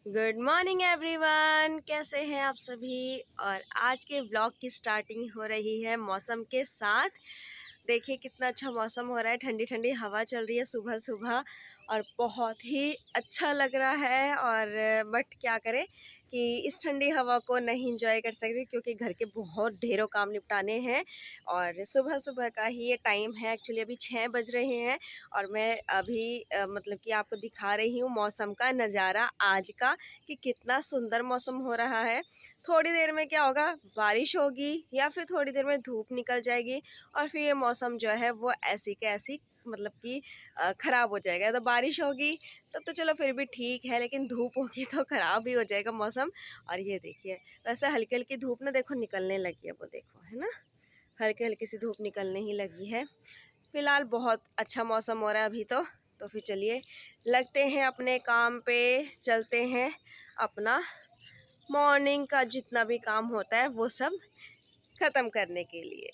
Good morning everyone, कैसे हैं आप सभी। और आज के व्लॉग की स्टार्टिंग हो रही है मौसम के साथ। देखिए कितना अच्छा मौसम हो रहा है, ठंडी ठंडी हवा चल रही है सुबह सुबह और बहुत ही अच्छा लग रहा है। और बट क्या करें कि इस ठंडी हवा को नहीं इंजॉय कर सकते क्योंकि घर के बहुत ढेरों काम निपटाने हैं। और सुबह सुबह का ही ये टाइम है, एक्चुअली अभी 6 बज रहे हैं। और मैं अभी मतलब कि आपको दिखा रही हूँ मौसम का नज़ारा आज का, कि कितना सुंदर मौसम हो रहा है। थोड़ी देर में क्या होगा, बारिश होगी या फिर थोड़ी देर में धूप निकल जाएगी और फिर ये मौसम जो है वो ऐसी के ऐसी मतलब कि ख़राब हो जाएगा। तो बारिश होगी तब तो चलो फिर भी ठीक है, लेकिन धूप होगी तो ख़राब ही हो जाएगा मौसम। और ये देखिए, वैसे हल्की हल्की धूप ना देखो निकलने लगी है, वो देखो है ना, हल्की हल्की सी धूप निकलने ही लगी है। फ़िलहाल बहुत अच्छा मौसम हो रहा है अभी तो फिर चलिए लगते हैं अपने काम पे, चलते हैं अपना मॉर्निंग का जितना भी काम होता है वो सब ख़त्म करने के लिए।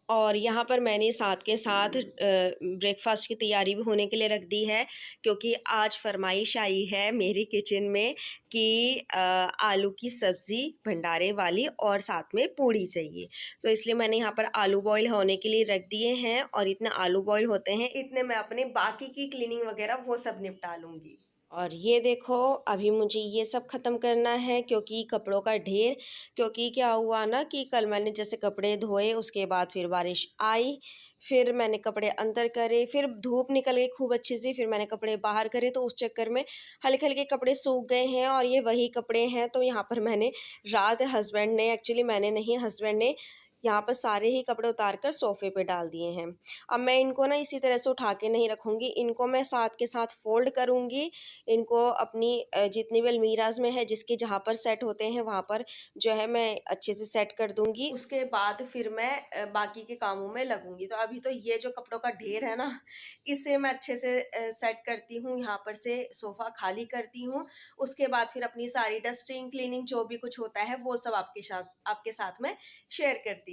और यहाँ पर मैंने साथ के साथ ब्रेकफास्ट की तैयारी भी होने के लिए रख दी है, क्योंकि आज फरमाइश आई है मेरी किचन में कि आलू की सब्ज़ी भंडारे वाली और साथ में पूड़ी चाहिए। तो इसलिए मैंने यहाँ पर आलू बॉईल होने के लिए रख दिए हैं और इतने आलू बॉईल होते हैं, इतने मैं अपने बाकी की क्लीनिंग वगैरह वो सब निपटा लूँगी। और ये देखो अभी मुझे ये सब ख़त्म करना है क्योंकि कपड़ों का ढेर, क्योंकि क्या हुआ ना कि कल मैंने जैसे कपड़े धोए, उसके बाद फिर बारिश आई, फिर मैंने कपड़े अंदर करे, फिर धूप निकल गई खूब अच्छी सी, फिर मैंने कपड़े बाहर करे, तो उस चक्कर में हल्के हल्के कपड़े सूख गए हैं और ये वही कपड़े हैं। तो यहाँ पर मैंने रात हस्बैंड ने, एक्चुअली मैंने नहीं, हस्बैंड ने यहाँ पर सारे ही कपड़े उतार कर सोफ़े पे डाल दिए हैं। अब मैं इनको ना इसी तरह से उठा के नहीं रखूँगी, इनको मैं साथ के साथ फ़ोल्ड करूँगी। इनको अपनी जितनी भी अलमीराज़ में है, जिसके जहाँ पर सेट होते हैं वहाँ पर जो है मैं अच्छे से सेट कर दूँगी। उसके बाद फिर मैं बाकी के कामों में लगूँगी। तो अभी तो ये जो कपड़ों का ढेर है ना, इसे मैं अच्छे से सेट करती हूँ, यहाँ पर से सोफ़ा खाली करती हूँ। उसके बाद फिर अपनी सारी डस्टिंग, क्लीनिंग जो भी कुछ होता है वो सब आपके साथ में शेयर करती हूँ।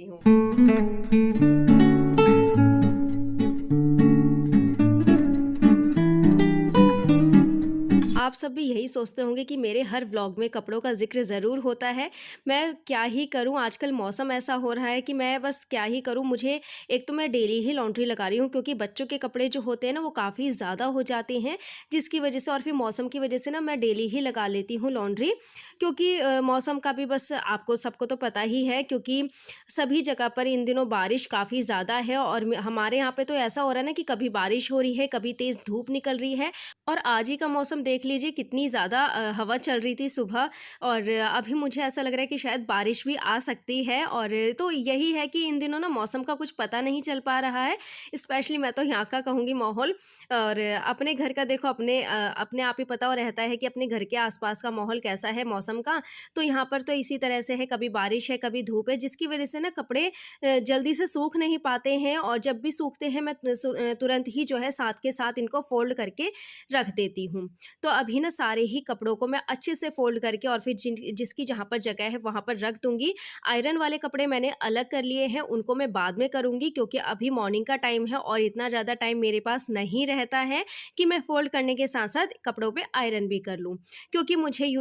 आप सब भी यही सोचते होंगे कि मेरे हर व्लॉग में कपड़ों का ज़िक्र ज़रूर होता है। मैं क्या ही करूँ, आजकल मौसम ऐसा हो रहा है कि मैं बस क्या ही करूँ। मुझे एक तो मैं डेली ही लॉन्ड्री लगा रही हूँ क्योंकि बच्चों के कपड़े जो होते हैं ना वो काफ़ी ज़्यादा हो जाते हैं, जिसकी वजह से और फिर मौसम की वजह से ना मैं डेली ही लगा लेती हूँ लॉन्ड्री। क्योंकि मौसम का भी बस आपको सबको तो पता ही है, क्योंकि सभी जगह पर इन दिनों बारिश काफ़ी ज़्यादा है। और हमारे यहाँ पे तो ऐसा हो रहा है ना कि कभी बारिश हो रही है, कभी तेज़ धूप निकल रही है। और आज ही का मौसम देख लीजिए, कितनी ज़्यादा हवा चल रही थी सुबह। और अभी मुझे ऐसा लग रहा है कि शायद बारिश भी आ सकती है। और तो यही है कि इन दिनों ना मौसम का कुछ पता नहीं चल पा रहा है। स्पेशली मैं तो यहाँ का कहूँगी माहौल। और अपने घर का देखो अपने आप ही पता हो रहता है कि अपने घर के आसपास का माहौल कैसा है मौसम का। तो यहाँ पर तो इसी तरह से है, कभी बारिश है कभी धूप है, जिसकी वजह से ना कपड़े जल्दी से सूख नहीं पाते हैं। और जब भी सूखते हैं मैं तुरंत ही जो है साथ के साथ इनको फोल्ड करके रख देती हूँ। तो अभी ना सारे ही कपड़ों को मैं अच्छे से फ़ोल्ड करके और फिर जिसकी जहाँ पर जगह है वहाँ पर रख दूँगी। आयरन वाले कपड़े मैंने अलग कर लिए हैं, उनको मैं बाद में करूँगी क्योंकि अभी मॉर्निंग का टाइम है और इतना ज़्यादा टाइम मेरे पास नहीं रहता है कि मैं फ़ोल्ड करने के साथ-साथ कपड़ों पे आयरन भी कर लूँ। क्योंकि मुझे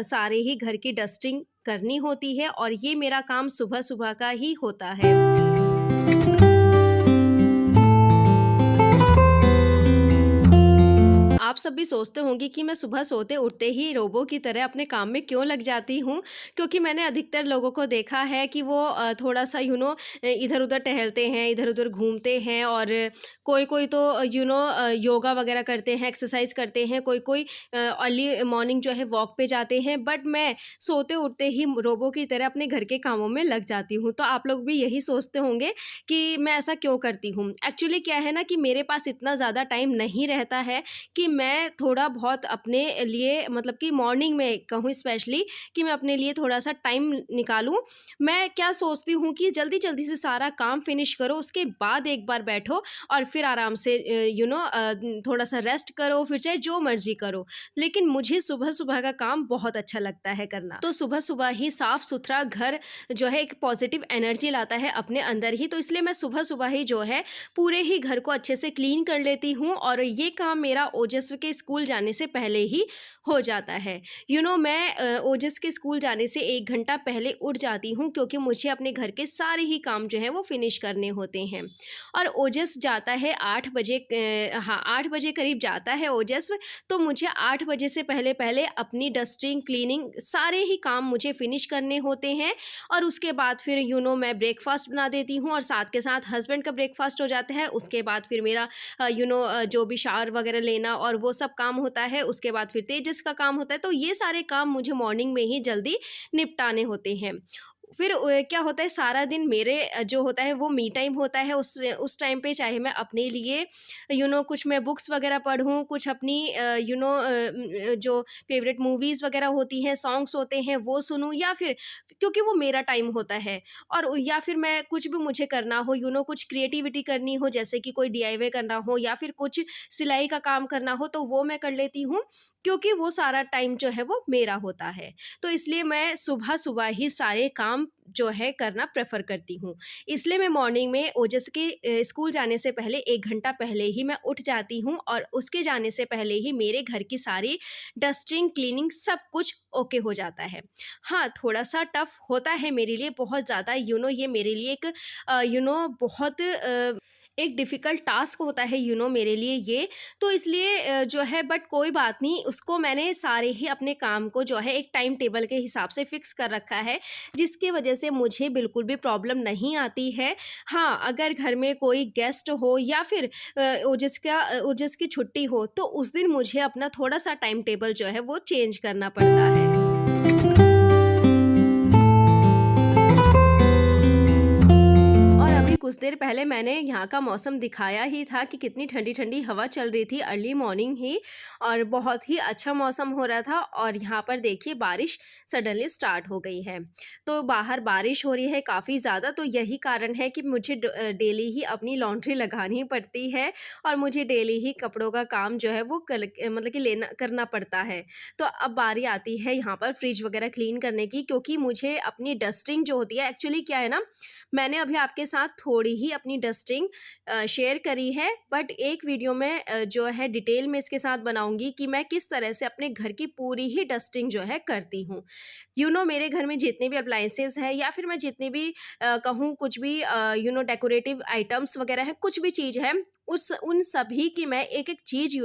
सारे ही घर की डस्टिंग करनी होती है और ये मेरा काम सुबह-सुबह का ही होता है। आप सब भी सोचते होंगे कि मैं सुबह सोते उठते ही रोबो की तरह अपने काम में क्यों लग जाती हूँ, क्योंकि मैंने अधिकतर लोगों को देखा है कि वो थोड़ा-सा इधर-उधर टहलते हैं, इधर-उधर घूमते हैं। और कोई-कोई तो योगा वगैरह करते हैं, एक्सरसाइज़ करते हैं, कोई-कोई अर्ली मॉर्निंग जो है वॉक पे जाते हैं। बट मैं सोते उठते ही रोबो की तरह अपने घर के कामों में लग जाती हूँ। तो आप लोग भी यही सोचते होंगे कि मैं ऐसा क्यों करती हूँ। एक्चुअली क्या है ना कि मेरे पास इतना ज़्यादा टाइम नहीं रहता है कि मैं मैं थोड़ा बहुत अपने लिए मतलब कि मॉर्निंग में कहूँ स्पेशली कि मैं अपने लिए थोड़ा-सा टाइम निकालूँ। मैं क्या सोचती हूँ कि जल्दी-जल्दी से सारा काम फिनिश करो, उसके बाद एक बार बैठो और फिर आराम से थोड़ा-सा रेस्ट करो, फिर चाहे जो मर्ज़ी करो। लेकिन मुझे सुबह-सुबह का काम बहुत अच्छा लगता है करना। तो सुबह-सुबह ही साफ-सुथरा घर जो है एक पॉज़िटिव एनर्जी लाता है अपने अंदर ही, तो इसलिए मैं सुबह-सुबह ही जो है पूरे ही घर को अच्छे से क्लीन कर लेती हूँ और ये काम मेरा ओजस्वी के स्कूल जाने से पहले ही हो जाता है। मैं ओजस के स्कूल जाने से 1 घंटा पहले उठ जाती हूँ क्योंकि मुझे अपने घर के सारे ही काम जो हैं वो फ़िनिश करने होते हैं। और ओजस जाता है 8 बजे 8 बजे करीब जाता है ओजस, तो मुझे 8 बजे से पहले-पहले अपनी डस्टिंग, क्लीनिंग सारे ही काम मुझे फ़िनिश करने होते हैं और उसके बाद फिर मैं ब्रेकफ़ास्ट बना देती हूँ और साथ के साथ हस्बैंड का ब्रेकफ़ास्ट हो जाता है। उसके बाद फिर मेरा जो भी शावर वगैरह लेना और वो सब काम होता है। उसके बाद फिर तेजस का काम होता है। तो ये सारे काम मुझे मॉर्निंग में ही जल्दी निपटाने होते हैं। फिर क्या होता है सारा दिन मेरे जो होता है वो मी टाइम होता है। उस टाइम पे चाहे मैं अपने लिए कुछ मैं बुक्स वगैरह पढूँ, कुछ अपनी जो फ़ेवरेट मूवीज़ वगैरह होती हैं, सॉन्ग्स होते हैं वो सुनूँ या फिर क्योंकि वो मेरा टाइम होता है और या फिर मैं कुछ भी मुझे करना हो कुछ क्रिएटिविटी करनी हो जैसे कि कोई डीआईवाई करना हो या फिर कुछ सिलाई का काम करना हो तो वो मैं कर लेती हूँ, क्योंकि वो सारा टाइम जो है वो मेरा होता है। तो इसलिए मैं सुबह-सुबह ही सारे काम जो है करना प्रेफ़र करती हूँ। इसलिए मैं मॉर्निंग में ओजस के स्कूल जाने से पहले 1 घंटा पहले ही मैं उठ जाती हूँ और उसके जाने से पहले ही मेरे घर की सारी डस्टिंग, क्लीनिंग सब कुछ ओके हो जाता है। हाँ, थोड़ा-सा टफ़ होता है मेरे लिए बहुत ज़्यादा ये मेरे लिए एक बहुत एक डिफ़िकल्ट टास्क होता है मेरे लिए ये, तो इसलिए जो है बट कोई बात नहीं, उसको मैंने सारे ही अपने काम को जो है एक टाइम टेबल के हिसाब से फ़िक्स कर रखा है, जिसकी वजह से मुझे बिल्कुल भी प्रॉब्लम नहीं आती है। हाँ, अगर घर में कोई गेस्ट हो या फिर ओजस की छुट्टी हो, तो उस दिन मुझे अपना थोड़ा-सा टाइम टेबल जो है वो चेंज करना पड़ता है। और अभी कुछ देर पहले मैंने यहाँ का मौसम दिखाया ही था कि कितनी ठंडी-ठंडी हवा चल रही थी अर्ली मॉर्निंग ही और बहुत ही अच्छा मौसम हो रहा था और यहाँ पर देखिए बारिश सडनली स्टार्ट हो गई है। तो बाहर बारिश हो रही है काफ़ी ज़्यादा, तो यही कारण है कि मुझे डेली ही अपनी लॉन्ड्री लगानी पड़ती है और मुझे डेली ही कपड़ों का काम जो है वो मतलब कि लेना करना पड़ता है। तो अब बारी आती है यहाँ पर फ्रिज वगैरह क्लीन करने की, क्योंकि मुझे अपनी डस्टिंग जो होती है एक्चुअली क्या है ना, मैंने अभी आपके साथ थोड़ी ही अपनी डस्टिंग शेयर करी है, बट एक वीडियो में जो है डिटेल में इसके साथ बनाऊँगी कि मैं किस तरह से अपने घर की पूरी ही डस्टिंग जो है करती हूँ। मेरे घर में जितने भी अप्लायंसेस हैं या फिर मैं जितने भी कहूँ कुछ भी डेकोरेटिव आइटम्स वगैरह हैं, कुछ भी चीज़ है, उन सभी की मैं एक-एक चीज़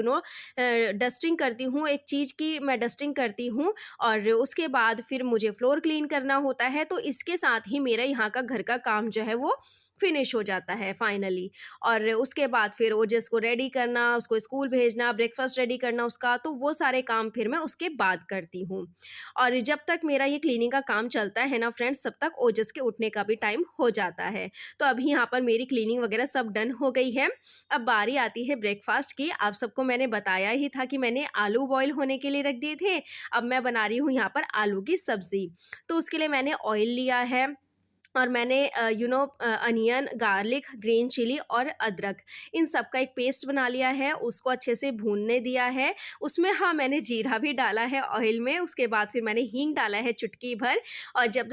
डस्टिंग करती हूँ, एक चीज़ की मैं डस्टिंग करती हूँ और उसके बाद फिर मुझे फ्लोर क्लीन करना होता है, तो इसके साथ ही मेरा यहाँ का घर का काम जो है वो फिनिश हो जाता है फाइनली। और उसके बाद फिर ओजस को रेडी करना, उसको स्कूल भेजना, ब्रेकफ़ास्ट रेडी करना उसका, तो वो सारे काम फिर मैं उसके बाद करती हूँ। और जब तक मेरा ये क्लीनिंग का काम चलता है ना फ्रेंड्स, तब तक ओजस के उठने का भी टाइम हो जाता है। तो अभी यहाँ पर मेरी क्लीनिंग वगैरह सब डन हो गई है। अब बारी आती है ब्रेकफ़ास्ट की। आप सबको मैंने बताया ही था कि मैंने आलू बॉयल होने के लिए रख दिए थे। अब मैं बना रही हूँ यहाँ पर आलू की सब्ज़ी। तो उसके लिए मैंने ऑयल लिया है और मैंने अनियन, गार्लिक, ग्रीन चिली और अदरक, इन सब का एक पेस्ट बना लिया है, उसको अच्छे से भूनने दिया है। उसमें हाँ, मैंने जीरा भी डाला है ऑयल में, उसके बाद फिर मैंने हींग डाला है चुटकी भर और जब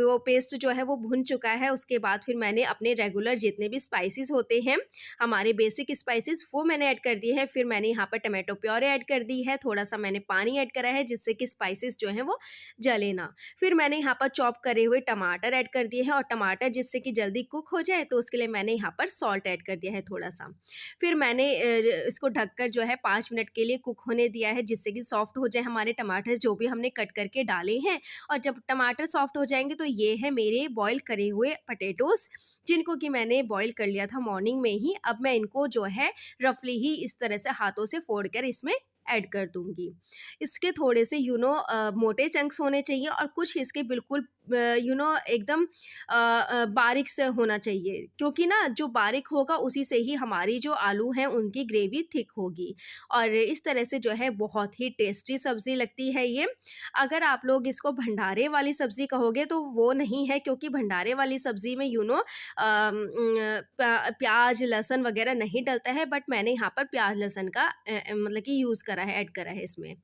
वो पेस्ट जो है वो भुन चुका है, उसके बाद फिर मैंने अपने रेगुलर जितने भी स्पाइसेस होते हैं, हमारे बेसिक स्पाइसेस, वो मैंने ऐड कर दिए हैं। फिर मैंने यहाँ पर टोमेटो प्योरे ऐड कर दी है, थोड़ा-सा मैंने पानी ऐड करा है जिससे कि स्पाइसेस जो हैं वो जले ना। फिर मैंने यहाँ पर चॉप करे हुए टमाटर ऐड कर दिए हैं और टमाटर जिससे कि जल्दी कुक हो जाए, तो उसके लिए मैंने यहाँ पर सॉल्ट ऐड कर दिया है थोड़ा-सा। फिर मैंने इसको ढककर जो है 5 मिनट के लिए कुक होने दिया है, जिससे कि सॉफ्ट हो जाए हमारे टमाटर जो भी हमने कट करके डाले हैं। और जब टमाटर सॉफ्ट हो जाएँगे, तो ये है मेरे बॉयल करे हुए पोटैटोज़, जिनको कि मैंने बॉयल कर लिया था मॉर्निंग में ही। अब मैं इनको जो है रफली ही इस तरह से हाथों से फोड़ कर इसमें ऐड कर दूंगी। इसके थोड़े से मोटे चंक्स होने चाहिए और कुछ इसके बिल्कुल एकदम बारीक से होना चाहिए, क्योंकि ना जो बारीक होगा उसी से ही हमारी जो आलू हैं उनकी ग्रेवी थिक होगी। और इस तरह से जो है बहुत ही टेस्टी सब्ज़ी लगती है ये। अगर आप लोग इसको भंडारे वाली सब्ज़ी कहोगे तो वो नहीं है, क्योंकि भंडारे वाली सब्ज़ी में प्याज लहसुन वगैरह नहीं डलता है, बट मैंने यहाँ पर प्याज लहसुन का मतलब कि यूज़ करा है, ऐड करा है इसमें।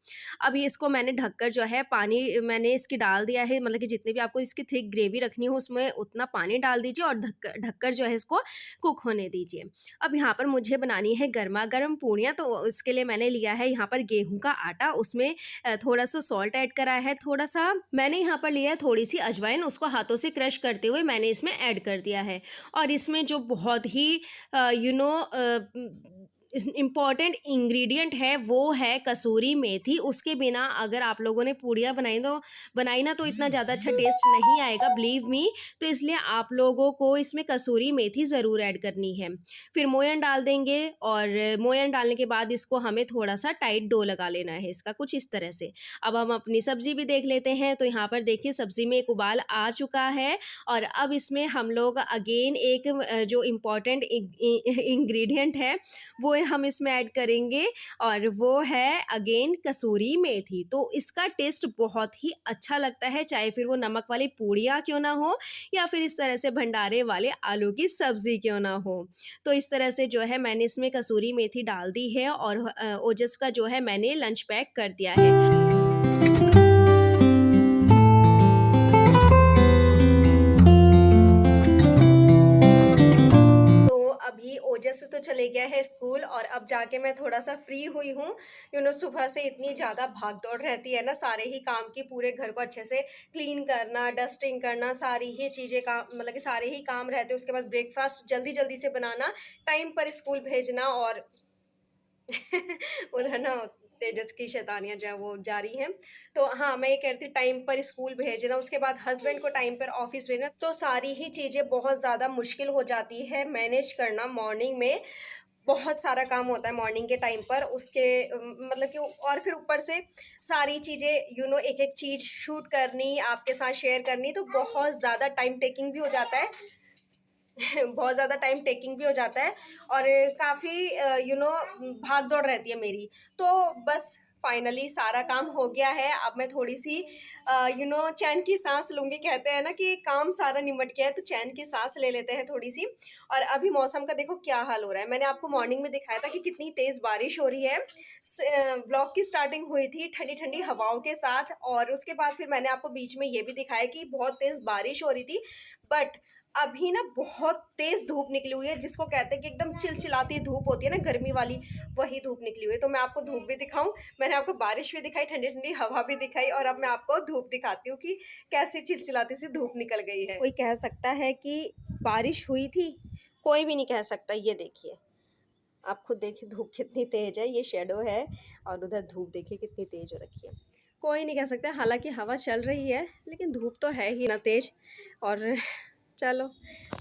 अभी इसको मैंने ढककर जो है पानी मैंने इसकी डाल दिया है, मतलब कि जितनी भी आपको इसकी थिक ग्रेवी रखनी हो उसमें उतना पानी डाल दीजिए और ढककर जो है इसको कुक होने दीजिए। अब यहाँ पर मुझे बनानी है गर्मा गर्म पूड़ियाँ, तो इसके लिए मैंने लिया है यहाँ पर गेहूं का आटा, उसमें थोड़ा सा सॉल्ट ऐड करा है, थोड़ा सा मैंने यहाँ पर लिया है थोड़ी सी अजवाइन, उसको हाथों से क्रश करते हुए मैंने इसमें ऐड कर दिया है। और इसमें जो बहुत ही इम्पॉर्टेंट इंग्रेडिएंट है वो है कसूरी मेथी। उसके बिना अगर आप लोगों ने पूड़ियाँ बनाई ना तो इतना ज़्यादा अच्छा टेस्ट नहीं आएगा, बिलीव मी। तो इसलिए आप लोगों को इसमें कसूरी मेथी ज़रूर ऐड करनी है। फिर मोयन डाल देंगे और मोयन डालने के बाद इसको हमें थोड़ा सा टाइट डो लगा लेना है इसका, कुछ इस तरह से। अब हम अपनी सब्ज़ी भी देख लेते हैं। तो यहाँ पर देखिए सब्ज़ी में एक उबाल आ चुका है और अब इसमें हम लोग अगेन एक जो इम्पॉर्टेंट इंग्रेडिएंट है वो हम इसमें ऐड करेंगे और वो है अगेन कसूरी मेथी। तो इसका टेस्ट बहुत ही अच्छा लगता है, चाहे फिर वो नमक वाली पूड़ियाँ क्यों ना हो या फिर इस तरह से भंडारे वाले आलू की सब्ज़ी क्यों ना हो। तो इस तरह से जो है मैंने इसमें कसूरी मेथी डाल दी है और ओजस का जो है मैंने लंच पैक कर दिया है। अभी ओजस तो चले गया है स्कूल और अब जाके मैं थोड़ा सा फ्री हुई हूँ। सुबह से इतनी ज़्यादा भाग दौड़ रहती है ना, सारे ही काम की, पूरे घर को अच्छे से क्लीन करना, डस्टिंग करना, सारी ही चीज़ें काम मतलब कि सारे ही काम रहते हैं। उसके बाद ब्रेकफास्ट जल्दी जल्दी से बनाना, टाइम पर स्कूल भेजना और उधर ना तेजस की शैतानियाँ जो है वो जारी हैं। तो हाँ, मैं ये कह रही थी टाइम पर स्कूल भेजना, उसके बाद हस्बैंड को टाइम पर ऑफिस भेजना, तो सारी ही चीज़ें बहुत ज़्यादा मुश्किल हो जाती है मैनेज करना। मॉर्निंग में बहुत सारा काम होता है मॉर्निंग के टाइम पर, उसके मतलब कि और फिर ऊपर से सारी चीज़ें एक एक चीज़ शूट करनी, आपके साथ शेयर करनी, तो बहुत ज़्यादा टाइम टेकिंग भी हो जाता है। बहुत ज़्यादा टाइम टेकिंग भी हो जाता है और काफ़ी भाग दौड़ रहती है मेरी। तो बस फाइनली सारा काम हो गया है। अब मैं थोड़ी सी चैन की सांस लूँगी। कहते हैं ना कि काम सारा निमट गया है तो चैन की सांस ले लेते हैं थोड़ी सी। और अभी मौसम का देखो क्या हाल हो रहा है। मैंने आपको मॉर्निंग में दिखाया था कि कितनी तेज़ बारिश हो रही है। ब्लॉग की स्टार्टिंग हुई थी ठंडी ठंडी हवाओं के साथ और उसके बाद फिर मैंने आपको बीच में ये भी दिखाया कि बहुत तेज़ बारिश हो रही थी। बट अभी ना बहुत तेज़ धूप निकली हुई है, जिसको कहते हैं कि एकदम चिलचिलाती धूप होती है ना, गर्मी वाली, वही धूप निकली हुई है। तो मैं आपको धूप भी दिखाऊं, मैंने आपको बारिश भी दिखाई, ठंडी ठंडी हवा भी दिखाई और अब मैं आपको धूप दिखाती हूँ कि कैसी चिलचिलाती सी धूप निकल गई है। कोई कह सकता है कि बारिश हुई थी? कोई भी नहीं कह सकता। ये देखिए, आप खुद देखिए धूप कितनी तेज़ है, ये शेडो है और उधर धूप देखिए कितनी तेज़ हो रखी है। कोई नहीं कह सकता। हालांकि हवा चल रही है लेकिन धूप तो है ही ना तेज़। और चलो,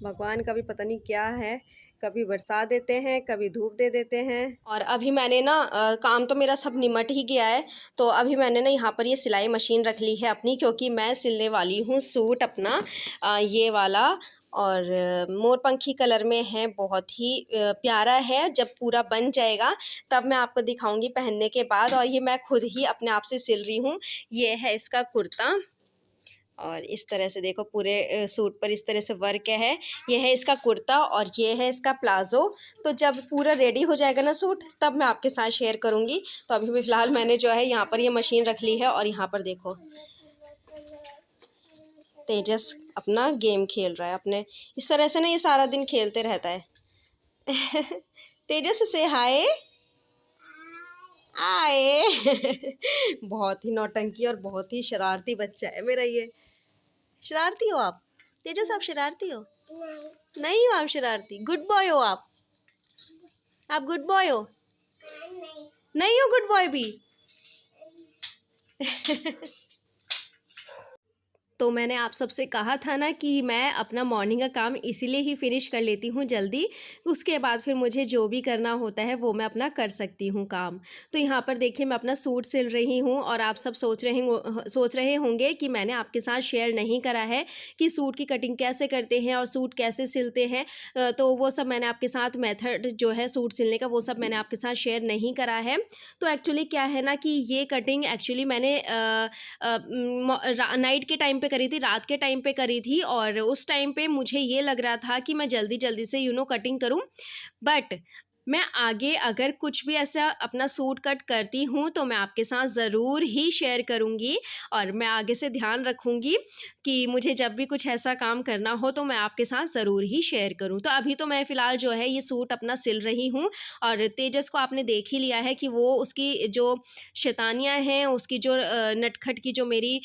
भगवान का भी पता नहीं क्या है, कभी बरसा देते हैं, कभी धूप दे देते हैं। और अभी मैंने ना काम तो मेरा सब निमट ही गया है। तो अभी मैंने ना यहाँ पर ये सिलाई मशीन रख ली है अपनी, क्योंकि मैं सिलने वाली हूँ सूट अपना, ये वाला, और मोरपंखी कलर में है, बहुत ही प्यारा है। जब पूरा बन जाएगा तब मैं आपको दिखाऊंगी पहनने के बाद। और ये मैं खुद ही अपने आप से सिल रही हूँ। ये है इसका कुर्ता और इस तरह से देखो पूरे सूट पर इस तरह से वर्क है। ये है इसका कुर्ता और ये है इसका प्लाज़ो। तो जब पूरा रेडी हो जाएगा ना सूट तब मैं आपके साथ शेयर करूँगी। तो अभी भी फ़िलहाल मैंने जो है यहाँ पर ये मशीन रख ली है और यहाँ पर देखो तेजस अपना गेम खेल रहा है अपने। इस तरह से ना ये सारा दिन खेलते रहता है। तेजस से हाय आए। बहुत ही नौटंकी और बहुत ही शरारती बच्चा है मेरा ये। शरारती हो आप तेजस? आप शरारती हो? नहीं हो आप शरारती? गुड बॉय हो आप? आप गुड बॉय हो? नहीं हो गुड बॉय भी? तो मैंने आप सबसे कहा था ना कि मैं अपना मॉर्निंग का काम इसीलिए ही फिनिश कर लेती हूँ जल्दी, उसके बाद फिर मुझे जो भी करना होता है वो मैं अपना कर सकती हूँ काम। तो यहाँ पर देखिए मैं अपना सूट सिल रही हूँ और आप सब सोच रहे होंगे कि मैंने आपके साथ शेयर नहीं करा है कि सूट की कटिंग कैसे करते हैं और सूट कैसे सिलते हैं। तो वो सब मैंने आपके साथ मेथड जो है सूट सिलने का वो सब मैंने आपके साथ शेयर नहीं करा है। तो एक्चुअली क्या है ना कि ये कटिंग एक्चुअली मैंने नाइट के टाइम पे करी थी, रात के टाइम पे करी थी और उस टाइम पे मुझे ये लग रहा था कि मैं जल्दी-जल्दी से कटिंग करूँ। बट मैं आगे अगर कुछ भी ऐसा अपना सूट कट करती हूँ तो मैं आपके साथ ज़रूर ही शेयर करूँगी और मैं आगे से ध्यान रखूँगी कि मुझे जब भी कुछ ऐसा काम करना हो तो मैं आपके साथ ज़रूर ही शेयर करूँ। तो अभी तो मैं फ़िलहाल जो है ये सूट अपना सिल रही हूँ और तेजस को आपने देख ही लिया है कि वो उसकी जो शैतानियाँ हैं, उसकी जो नटखट की जो मेरी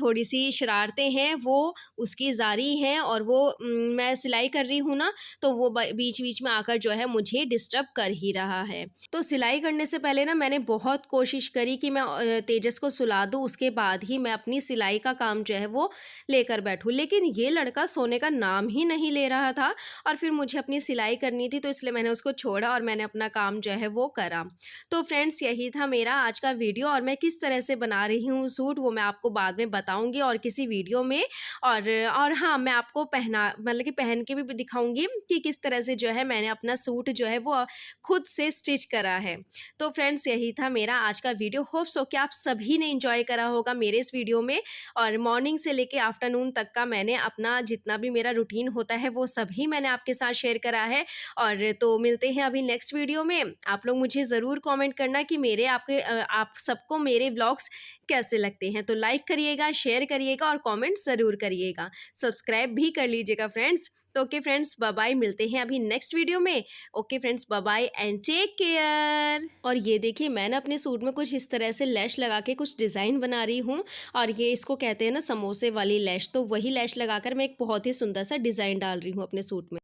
थोड़ी-सी शरारतें हैं वो उसकी जारी हैं और वो मैं सिलाई कर रही हूँ ना तो वो बीच-बीच में आकर जो है मुझे डिस्टर्ब कर ही रहा है। तो सिलाई करने से पहले ना मैंने बहुत कोशिश करी कि मैं तेजस को सुला दूँ, उसके बाद ही मैं अपनी सिलाई का काम जो है वो लेकर बैठूँ। लेकिन ये लड़का सोने का नाम ही नहीं ले रहा था और फिर मुझे अपनी सिलाई करनी थी तो इसलिए मैंने उसको छोड़ा और मैंने अपना काम जो है वो करा। तो फ्रेंड्स यही था मेरा आज का वीडियो और मैं किस तरह से बना रही हूँ सूट वो मैं आपको बाद में बताऊँगी और किसी वीडियो में और हाँ, मैं आपको मतलब कि पहन के भी दिखाऊँगी कि किस तरह से जो है मैंने अपना सूट जो है वो खुद से स्टिच करा है। तो फ्रेंड्स यही था मेरा आज का वीडियो। होप सो कि आप सभी ने एन्जॉय करा होगा मेरे इस वीडियो में और मॉर्निंग से लेके आफ्टरनून तक का मैंने अपना जितना भी मेरा रूटीन होता है वो सभी मैंने आपके साथ शेयर करा है। और तो मिलते हैं अभी नेक्स्ट वीडियो में। आप लोग मुझे ज़रूर कमेंट करना कि आप सबको मेरे व्लॉग्स कैसे लगते हैं। तो लाइक करिएगा, शेयर करिएगा और कमेंट ज़रूर करिएगा। सब्सक्राइब भी कर लीजिएगा फ्रेंड्स। तो ओके फ्रेंड्स, बाय बाय, मिलते हैं अभी नेक्स्ट वीडियो में। Okay friends, bye bye and take care. और ये देखिए मैं ना अपने सूट में कुछ इस तरह से लैश लगा के कुछ डिज़ाइन बना रही हूँ और ये इसको कहते हैं ना समोसे वाली लैश। तो वही लैश लगाकर मैं एक बहुत ही सुंदर सा डिज़ाइन डाल रही हूँ अपने सूट में।